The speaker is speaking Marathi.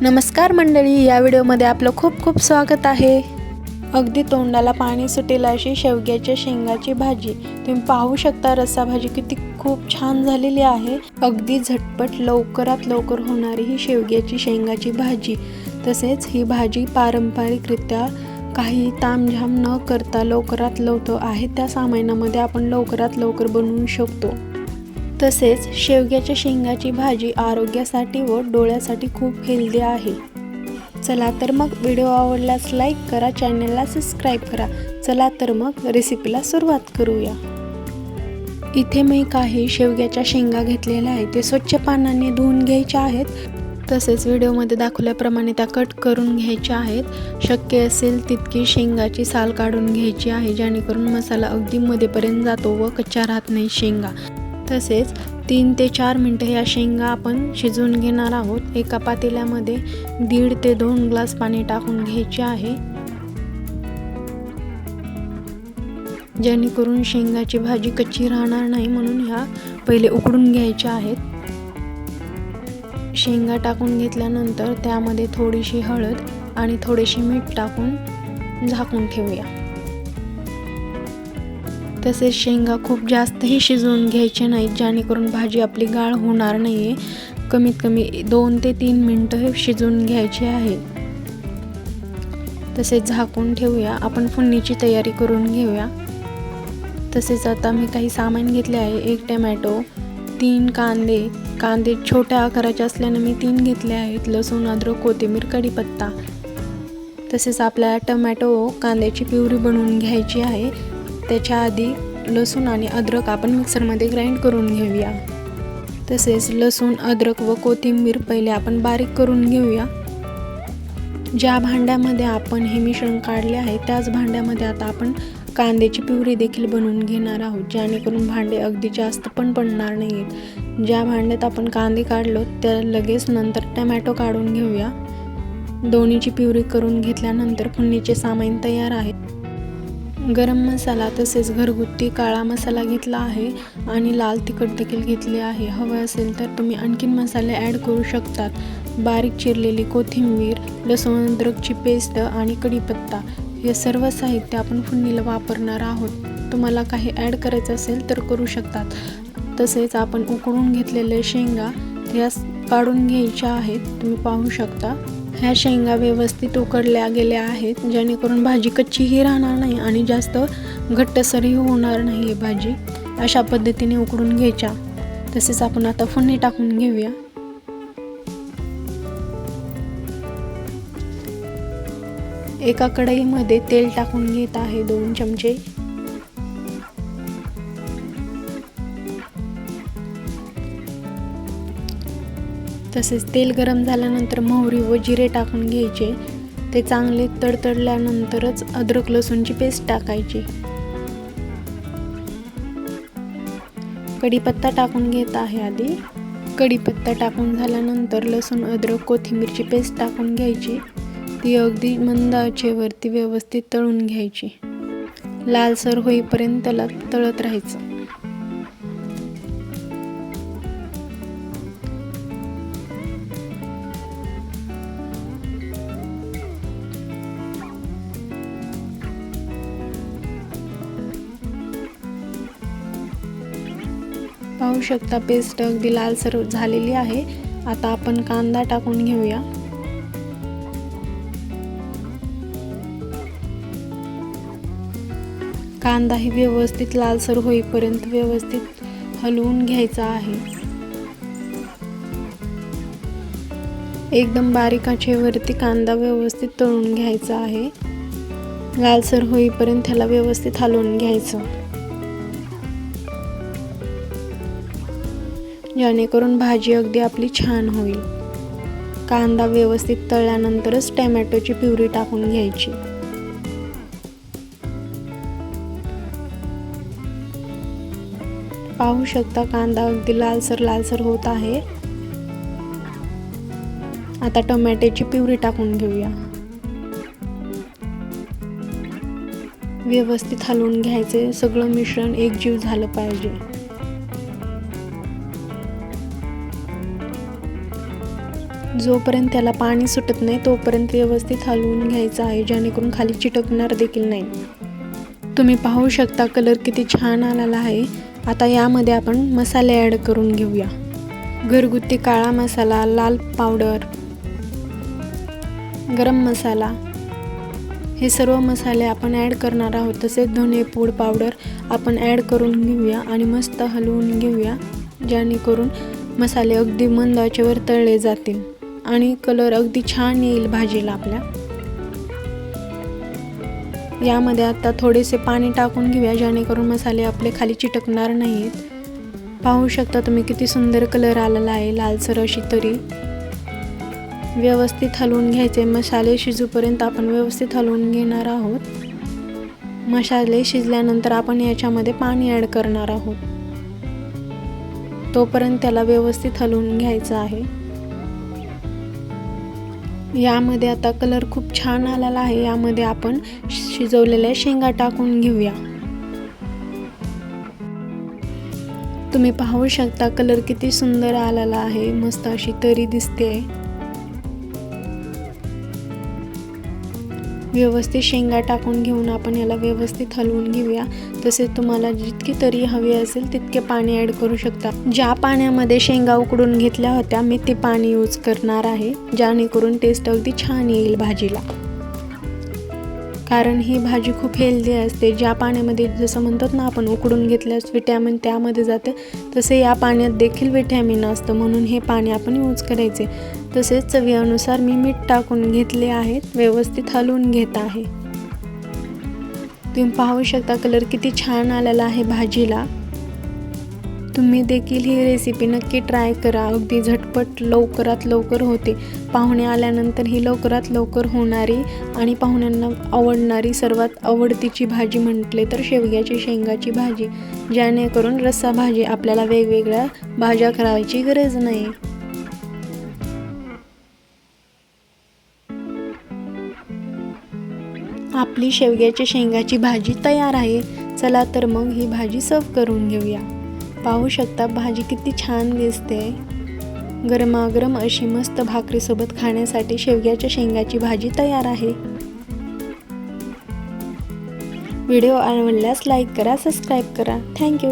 नमस्कार मंडळी, या व्हिडिओमध्ये आपलं खूप खूप स्वागत आहे। अगदी तोंडाला पाणी सुटेल अशी शेवग्याच्या शेंगाची भाजी तुम्ही पाहू शकता। रस्सा भाजी किती खूप छान झालेली आहे। अगदी झटपट लवकरात लवकर होणारी ही शेवग्याची शेंगाची भाजी। तसेच ही भाजी पारंपरिकरित्या काही तामझाम न करता लवकरात लवकर आहे त्या सामानामध्ये आपण लवकरात लवकर बनवू शकतो। तसेच शेवग्याच्या शेंगाची भाजी आरोग्यासाठी व डोळ्यासाठी खूप हेल्दी आहे। चला तर मग व्हिडिओ आवडल्यास लाईक करा, चॅनलला सबस्क्राइब करा। चला तर मग रेसिपीला सुरुवात करूया। इथे मी काही शेवग्याच्या शेंगा घेतलेल्या आहेत, ते स्वच्छ पाण्याने धुवून घ्यायच्या आहेत। तसेच व्हिडिओमध्ये दाखवल्याप्रमाणे त्या कट करून घ्यायच्या आहेत। शक्य असेल तितकी शेंगाची साल काढून घ्यायची आहे, जेणेकरून मसाला अगदी मध्येपर्यंत जातो व कच्चा राहत नाही शेंगा। तसेच 3 ते 4 मिनिटे या शेंगा आपण शिजवून घेणार आहोत। एका पातेल्यामध्ये 1.5 ते 2 ग्लास पाणी टाकून घ्यायचे आहे, जेणेकरून शेंगाची भाजी कच्ची राहणार नाही, म्हणून ह्या पहिले उकडून घ्यायच्या आहेत। शेंगा टाकून घेतल्यानंतर त्यामध्ये थोडीशी हळद आणि थोडेसे मीठ टाकून झाकून ठेवूया। तसेच शेंगा खूप जास्तही शिजवून घ्यायचे नाहीत, जेणेकरून भाजी आपली गाळ होणार नाहीये। कमीत कमी 2 ते 3 मिनिटं शिजवून घ्यायची आहे। तसेच झाकून ठेवूया। आपण फोडणीची तयारी करून घेऊया। तसेच आता मी काही सामान घेतले आहे। 1 टोमॅटो, 3 कांदे छोट्या आकाराचे असल्याने मी 3 घेतले आहेत। लसूण, अद्रक, कोथिंबीर, कढीपत्ता। तसेच आपल्याला टोमॅटो कांद्याची प्युरी बनवून घ्यायची आहे। त्याच्या आधी लसूण आणि अद्रक आपण मिक्सरमध्ये ग्राइंड करून घेऊया। तसेच लसूण, अद्रक व कोथिंबीर पहिले आपण बारीक करून घेऊया। ज्या भांड्यामध्ये आपण हे मिश्रण काढले आहे त्याच भांड्यामध्ये आता आपण कांद्याची प्युरी देखील बनवून घेणार आहोत, जेणेकरून भांडे अगदी जास्त पण पडणार नाहीत। ज्या भांड्यात आपण कांदे काढलो त्या लगेच नंतर टोमॅटो काढून घेऊया। दोन्हीची प्युरी करून घेतल्यानंतर फोडणीचे सामान तयार आहे। गरम मसाला तसेच घरगुती काळा मसाला घेतला आहे आणि लाल तिखट देखील घेतले आहे। हवे असेल तर तुम्ही आणखीन मसाले ॲड करू शकतात। बारीक चिरलेली कोथिंबीर, लसूण अद्रकची पेस्ट आणि कढीपत्ता हे सर्व साहित्य आपण फोडणीला वापरणार आहोत। तुम्हाला काही ॲड करायचं असेल तर करू शकतात। तसेच आपण उकडून घेतलेले शेंगा या काढून घ्यायच्या आहेत, तुम्ही पाहू शकता। ह्या शेंगा व्यवस्थित उकडल्या गेल्या आहेत, जेणेकरून भाजी कच्चीही राहणार नाही आणि जास्त घट्टसरही होणार नाही भाजी। अशा पद्धतीने उकडून घ्यायच्या। तसेच आपण आता फोडणी टाकून घेऊया। एका कढईमध्ये तेल टाकून घेत आहे 2 चमचे। तसेच तेल गरम झाल्यानंतर मोहरी व जिरे टाकून घ्यायचे। ते चांगले तडतडल्यानंतरच अद्रक लसूणची पेस्ट टाकायची। कढीपत्ता टाकून घेत आहे आधी। कढीपत्ता टाकून झाल्यानंतर लसूण, अद्रक, कोथिंबीरची पेस्ट टाकून घ्यायची। ती अगदी मंद आचेवरती व्यवस्थित तळून घ्यायची। लालसर होईपर्यंत त्याला तळत राहायचं। पाहू शकता पेस्ट अगदी लालसर झालेली आहे। आता आपण कांदा टाकून घेऊया। कांदा ही व्यवस्थित लालसर होईपर्यंत व्यवस्थित हलवून घ्यायचा आहे। एकदम बारीक आचेवरती कांदा व्यवस्थित तळून घ्यायचा आहे। लालसर होईपर्यंत त्याला व्यवस्थित हलवून घ्यायचं, जेणेकरून भाजी अगदी आपली छान होईल। कांदा व्यवस्थित तळल्यानंतरच टोमॅटोची प्युरी टाकून घ्यायची। पाहू शकता कांदा अगदी लालसर होत आहे। आता टोमॅटोची प्युरी टाकून घेऊया। व्यवस्थित हलवून घ्यायचे, सगळं मिश्रण एकजीव झालं पाहिजे। जोपर्यंत त्याला पाणी सुटत नाही तोपर्यंत व्यवस्थित हलवून घ्यायचं आहे, जेणेकरून खाली चिटकणार देखील नाही. तुम्ही पाहू शकता कलर किती छान आलेला आहे. आता यामध्ये आपण मसाले ॲड करून घेऊया. घरगुती काळा मसाला, लाल पावडर, गरम मसाला हे सर्व मसाले आपण ॲड करणार आहोत. तसेच धने पूड पावडर आपण ॲड करून घेऊया आणि मस्त हलवून घेऊया, जेणेकरून मसाले अगदी मंद आचेवर तळले जातील आणि कलर अगदी छान येईल भाजीला आपल्या. यामध्ये आता थोडेसे पाणी टाकून घेऊया, जेणेकरून मसाले आपले खाली चिटकणार नाहीत. पाहू शकता तुम्ही किती सुंदर कलर आलेला आहे, लालसर अशी तरी. व्यवस्थित हलवून घ्यायचे. मसाले शिजूपर्यंत आपण व्यवस्थित हलवून घेणार आहोत. मसाले शिजल्यानंतर आपण याच्यामध्ये पाणी ॲड करणार आहोत. तोपर्यंत त्याला व्यवस्थित हलवून घ्यायचं आहे. यामध्ये आता कलर खूप छान आलेला आहे. यामध्ये आपण शिजवलेल्या शेंगा टाकून घेऊया. तुम्ही पाहू शकता कलर किती सुंदर आलेला आहे, मस्त अशी तरी दिसते. व्यवस्थित शेंगा टाकून घेऊन आपण याला व्यवस्थित हलवून घेऊया. तसेच तुम्हाला जितकी तरी हवी असेल तितके पाणी ॲड करू शकता. ज्या पाण्यामध्ये शेंगा उकडून घेतल्या होत्या मी ते पाणी यूज करणार आहे, जेणेकरून टेस्ट अगदी छान येईल भाजीला. कारण ही भाजी खूप हेल्दी असते. ज्या पाण्यामध्ये जसं म्हणतात ना आपण उकडून घेतल्यास विटॅमिन त्यामध्ये जाते, तसे या पाण्यात देखील विटॅमिन असतं, म्हणून हे पाणी आपण यूज करायचे. तसेच चवीनुसार मी मीठ टाकून घेतले आहेत. व्यवस्थित हलवून घेत आहे. तुम्ही पाहू शकता कलर किती छान आलेला आहे भाजीला. तुम्ही देखील ही रेसिपी नक्की ट्राय करा. अगदी झटपट लवकरात लवकर होते. पाहुणे आल्यानंतर ही लवकरात लवकर होणारी आणि पाहुण्यांना आवडणारी सर्वात आवडतीची भाजी म्हटले तर शेवग्याची शेंगाची भाजी, जेणेकरून रस्सा भाजी आपल्याला वेगवेगळ्या भाज्या करायची गरज नाही. आपली शेवग्याची शेंगाची भाजी तयार आहे. चला तर मग ही भाजी सर्व करून घेऊया. पाहू शकता भाजी किती छान दिसते. गरमागरम अशी मस्त भाकरीसोबत खाण्यासाठी शेवग्याच्या शेंगाची भाजी तयार आहे. व्हिडिओ आवडल्यास लाईक करा, सबस्क्राईब करा. थँक्यू.